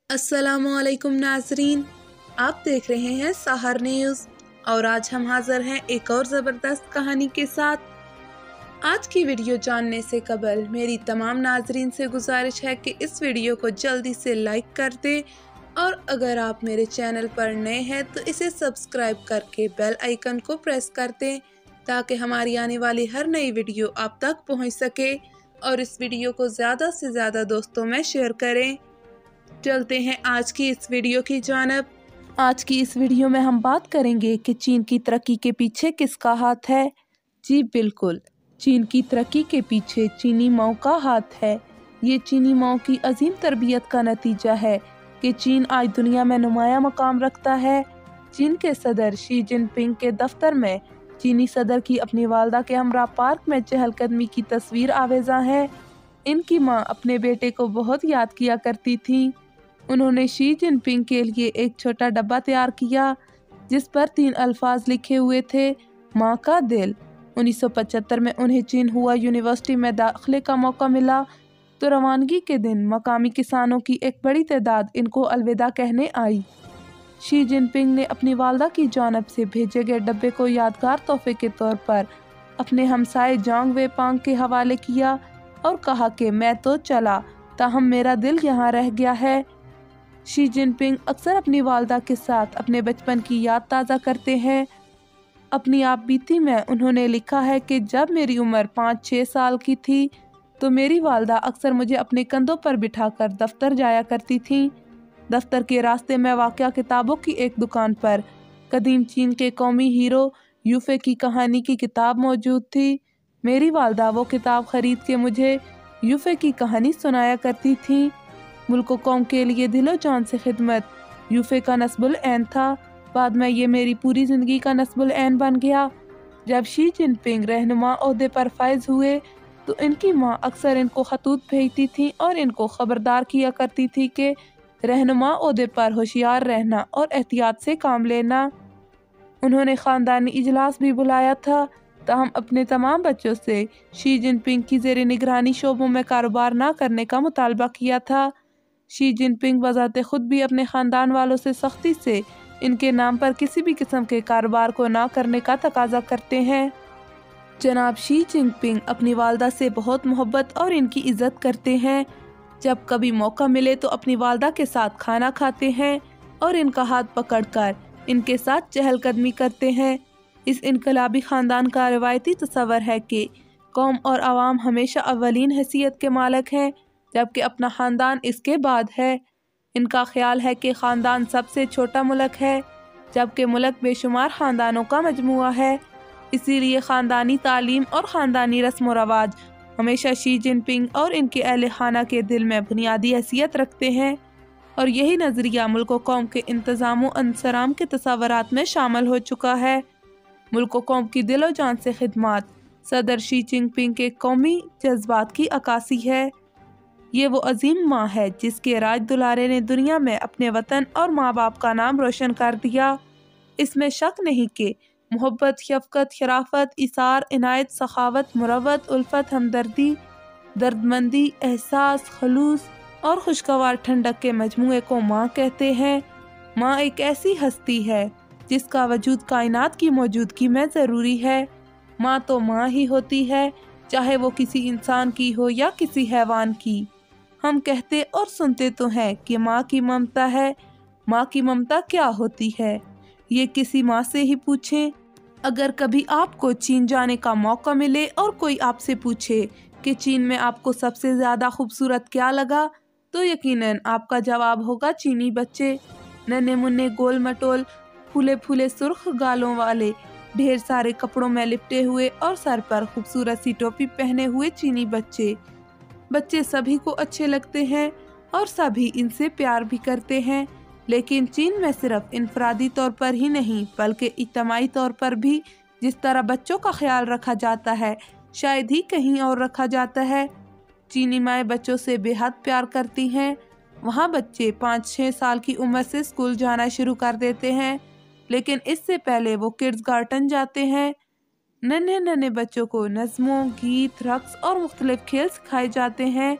अस्सलामुअलैकुम नाजरीन, आप देख रहे हैं सहर न्यूज़ और आज हम हाजिर हैं एक और ज़बरदस्त कहानी के साथ। आज की वीडियो जानने से कबल मेरी तमाम नाजरीन से गुजारिश है कि इस वीडियो को जल्दी से लाइक कर दें और अगर आप मेरे चैनल पर नए हैं तो इसे सब्सक्राइब करके बेल आइकन को प्रेस कर दें ताकि हमारी आने वाली हर नई वीडियो आप तक पहुंच सके और इस वीडियो को ज़्यादा से ज़्यादा दोस्तों में शेयर करें। चलते हैं आज की इस वीडियो की जानब। आज की इस वीडियो में हम बात करेंगे कि चीन की तरक्की के पीछे किसका हाथ है। जी बिल्कुल, चीन की तरक्की के पीछे चीनी माओ का हाथ है। ये चीनी माओ की अजीम तरबियत का नतीजा है कि चीन आज दुनिया में नुमाया मकाम रखता है। चीन के सदर शी जिनपिंग के दफ्तर में चीनी सदर की अपनी वालदा के हमरा पार्क में चहलकदमी की तस्वीर आवेजा है। इनकी माँ अपने बेटे को बहुत याद किया करती थी। उन्होंने शी जिनपिंग के लिए एक छोटा डब्बा तैयार किया जिस पर 3 अल्फाज लिखे हुए थे, माँ का दिल। 1975 में उन्हें चीन हुआ यूनिवर्सिटी में दाखिले का मौका मिला तो रवानगी के दिन मकामी किसानों की एक बड़ी तादाद इनको अलविदा कहने आई। शी जिनपिंग ने अपनी वालदा की जानब से भेजे गए डब्बे को यादगार तोहफे के तौर पर अपने हमसाए जांग वेपांग के हवाले किया और कहा कि मैं तो चला ताहम मेरा दिल यहाँ रह गया है। शी जिनपिंग अक्सर अपनी वालदा के साथ अपने बचपन की याद ताज़ा करते हैं। अपनी आप बीती में उन्होंने लिखा है कि जब मेरी उम्र 5-6 साल की थी तो मेरी वालदा अक्सर मुझे अपने कंधों पर बिठाकर दफ्तर जाया करती थीं। दफ्तर के रास्ते में वाक़या किताबों की एक दुकान पर कदीम चीन के कौमी हीरो यूफे की कहानी की किताब मौजूद थी। मेरी वालदा वो किताब खरीद के मुझे यूफे की कहानी सुनाया करती थी। मुल्क कौम के लिए दिलो जान से खिदमत यूफे का नस्बुल ऐन था। बाद में ये मेरी पूरी ज़िंदगी का नस्बुल ऐन बन गया। जब शी जिनपिंग रहनुमा ओहदे पर फायज हुए तो इनकी माँ अक्सर इनको खतूत भेजती थी और इनको खबरदार किया करती थी कि रहनुमा ओहदे पर होशियार रहना और एहतियात से काम लेना। उन्होंने ख़ानदानी इजलास भी बुलाया था ताहम अपने तमाम बच्चों से शी जिनपिंग की ज़ेर निगरानी शोबों में कारोबार ना करने का मुतालबा किया था। शी जिनपिंग बज़ाते खुद भी अपने ख़ानदान वालों से सख्ती से इनके नाम पर किसी भी किस्म के कारोबार को ना करने का तकाजा करते हैं। जनाब शी जिनपिंग अपनी वालदा से बहुत मोहब्बत और इनकी इज़्ज़त करते हैं। जब कभी मौका मिले तो अपनी वालदा के साथ खाना खाते हैं और इनका हाथ पकड़कर इनके साथ चहलकदमी करते हैं। इस इनकलाबी ख़ानदान का रवायती तस्वर है कि कौम और आवाम हमेशा अव्वलीन हैसियत के मालिक हैं जबकि अपना ख़ानदान इसके बाद है। इनका ख्याल है कि ख़ानदान सबसे छोटा मुल्क है जबकि मुल्क बेशुमार ख़ानदानों का मजमूआ है। इसीलिए ख़ानदानी तालीम और ख़ानदानी रस्म व रवाज हमेशा शी जिनपिंग और इनके अहल खाना के दिल में बुनियादी हैसियत रखते हैं और यही नज़रिया मुल्क कौम के इंतज़ाम व इंसराम के तसव्वुरात में शामिल हो चुका है। मुल्क कौम की दिलो जान से खिदमत सदर शी जिनपिंग के कौमी जज्बात की अक्कासी है। ये वो अजीम माँ है जिसके राज दुलारे ने दुनिया में अपने वतन और माँ बाप का नाम रोशन कर दिया। इसमें शक नहीं कि मोहब्बत, शफ़क़त, शराफत, इसार, इनायत, सखावत, मुरवत, उल्फत, हमदर्दी, दर्दमंदी, एहसास, खलूस और खुशगवार ठंडक के मजमूए को माँ कहते हैं। माँ एक ऐसी हस्ती है जिसका वजूद कायनात की मौजूदगी में ज़रूरी है। माँ तो माँ ही होती है, चाहे वो किसी इंसान की हो या किसी हैवान की। हम कहते और सुनते तो हैं कि माँ की ममता है। माँ की ममता क्या होती है ये किसी माँ से ही पूछें। अगर कभी आपको चीन जाने का मौका मिले और कोई आपसे पूछे कि चीन में आपको सबसे ज़्यादा खूबसूरत क्या लगा तो यकीनन आपका जवाब होगा चीनी बच्चे, नन्हे मुन्ने गोल मटोल फूले फूले सुर्ख गालों वाले, ढेर सारे कपड़ों में लिपटे हुए और सर पर खूबसूरत सी टोपी पहने हुए चीनी बच्चे। बच्चे सभी को अच्छे लगते हैं और सभी इनसे प्यार भी करते हैं, लेकिन चीन में सिर्फ इनफरादी तौर पर ही नहीं बल्कि इज्तिमाई तौर पर भी जिस तरह बच्चों का ख्याल रखा जाता है शायद ही कहीं और रखा जाता है। चीनी माएँ बच्चों से बेहद प्यार करती हैं। वहाँ बच्चे 5-6 साल की उम्र से स्कूल जाना शुरू कर देते हैं, लेकिन इससे पहले वो किड्स गार्डन जाते हैं। नन्हे नन्हे बच्चों को नज़्मों, गीत, रक्स और मुख्तलिफ खेल सिखाए जाते हैं।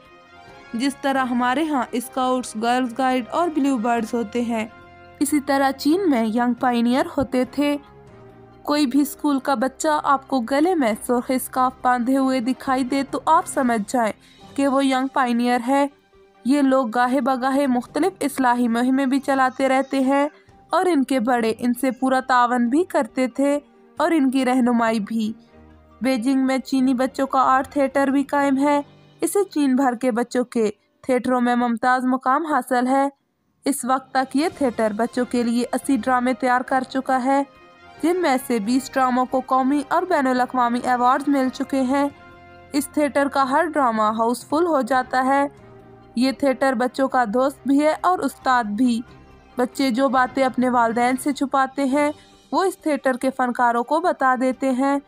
जिस तरह हमारे यहाँ स्काउट्स, गर्ल्स गाइड और ब्लू बर्ड्स होते हैं, इसी तरह चीन में यंग पायनियर होते थे। कोई भी स्कूल का बच्चा आपको गले में सुर्ख स्कार्फ बांधे हुए दिखाई दे तो आप समझ जाएं कि वो यंग पायनियर है। ये लोग गाहे बगाहे मुख्तलिफ इस्लाही मुहिमें भी चलाते रहते हैं और इनके बड़े इनसे पूरा तावन भी करते थे और इनकी रहनुमाई भी। बीजिंग में चीनी बच्चों का आर्ट थिएटर भी कायम है। इसे चीन भर के बच्चों के थिएटरों में मुमताज़ मुकाम हासिल है। इस वक्त तक ये थिएटर बच्चों के लिए 80 ड्रामे तैयार कर चुका है, जिनमें से 20 ड्रामों को कौमी और बैनुल अक़वामी अवार्ड्स मिल चुके हैं। इस थिएटर का हर ड्रामा हाउसफुल हो जाता है। ये थिएटर बच्चों का दोस्त भी है और उस्ताद भी। बच्चे जो बातें अपने वालिदैन से छुपाते हैं वो इस थिएटर के फनकारों को बता देते हैं।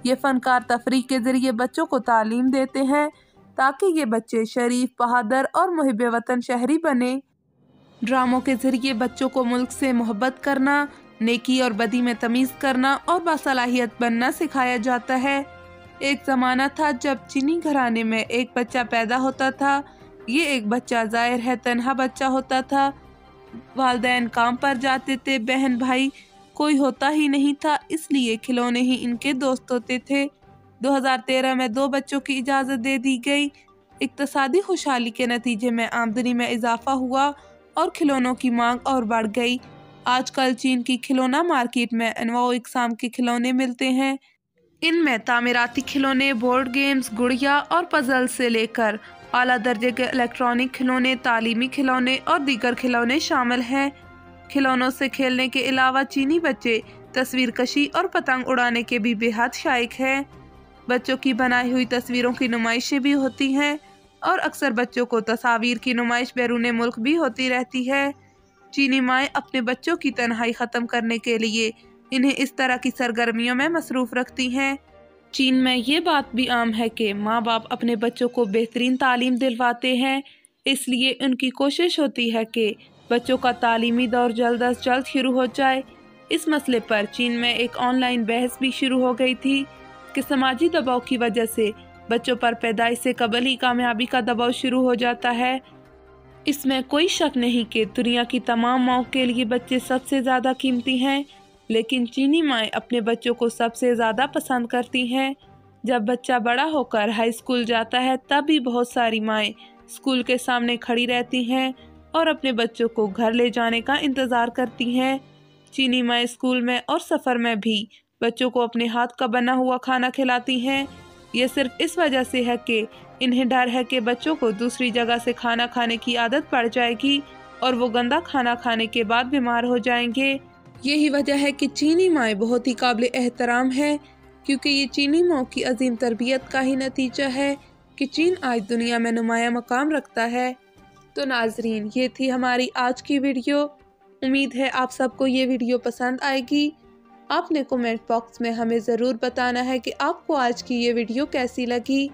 ये फनकार तफरीह के ज़रिए बच्चों को तालीम देते हैं ताकि ये बच्चे शरीफ, बहादुर और मुहिब वतन शहरी बने। ड्रामों के ज़रिए बच्चों को मुल्क से मोहब्बत करना, नेकी और बदी में तमीज़ करना और बासलाहियत बनना सिखाया जाता है। एक ज़माना था जब चीनी घराने में एक बच्चा पैदा होता था। ये एक बच्चा ज़ाहिर है तन्हा बच्चा होता था। वालिदैन काम पर जाते थे, बहन भाई कोई होता ही नहीं था, इसलिए खिलौने ही इनके दोस्त होते थे। 2013 में 2 बच्चों की इजाज़त दे दी गई। इक्तसादी खुशहाली के नतीजे में आमदनी में इजाफा हुआ और खिलौनों की मांग और बढ़ गई। आजकल चीन की खिलौना मार्केट में अनवाओ इकसाम के खिलौने मिलते हैं। इनमें तामीराती खिलौने, बोर्ड गेम्स, गुड़िया और पजल से लेकर आला दर्जे के इलेक्ट्रॉनिक खिलौने, तालीमी खिलौने और दीगर खिलौने शामिल हैं। खिलौनों से खेलने के अलावा चीनी बच्चे तस्वीर कशी और पतंग उड़ाने के भी बेहद शाइक हैं। बच्चों की बनाई हुई तस्वीरों की नुमाइशें भी होती हैं और अक्सर बच्चों को तस्वीर की नुमाइश बैरून मुल्क भी होती रहती है। चीनी माएँ अपने बच्चों की तन्हाई ख़त्म करने के लिए इन्हें इस तरह की सरगर्मियों में मसरूफ़ रखती हैं। चीन में ये बात भी आम है कि माँ बाप अपने बच्चों को बेहतरीन तालीम दिलवाते हैं, इसलिए उनकी कोशिश होती है कि बच्चों का तालीमी दौर जल्द अज जल्द शुरू हो जाए। इस मसले पर चीन में एक ऑनलाइन बहस भी शुरू हो गई थी कि समाजी दबाव की वजह से बच्चों पर पैदाइश से कबल ही कामयाबी का दबाव शुरू हो जाता है। इसमें कोई शक नहीं कि दुनिया की तमाम माओं के लिए बच्चे सबसे ज़्यादा कीमती हैं, लेकिन चीनी माएँ अपने बच्चों को सबसे ज़्यादा पसंद करती हैं। जब बच्चा बड़ा होकर हाई स्कूल जाता है तब भी बहुत सारी माएँ स्कूल के सामने खड़ी रहती हैं और अपने बच्चों को घर ले जाने का इंतज़ार करती हैं। चीनी माएँ स्कूल में और सफ़र में भी बच्चों को अपने हाथ का बना हुआ खाना खिलाती हैं। ये सिर्फ इस वजह से है कि इन्हें डर है कि बच्चों को दूसरी जगह से खाना खाने की आदत पड़ जाएगी और वो गंदा खाना खाने के बाद बीमार हो जाएंगे। यही वजह है कि चीनी माएँ बहुत ही काबिल एहतराम है, क्योंकि ये चीनी माओं की अजीम तरबियत का ही नतीजा है कि चीन आज दुनिया में नुमाया मकाम रखता है। तो नाजरीन, ये थी हमारी आज की वीडियो। उम्मीद है आप सबको ये वीडियो पसंद आएगी। आपने कमेंट बॉक्स में हमें ज़रूर बताना है कि आपको आज की ये वीडियो कैसी लगी।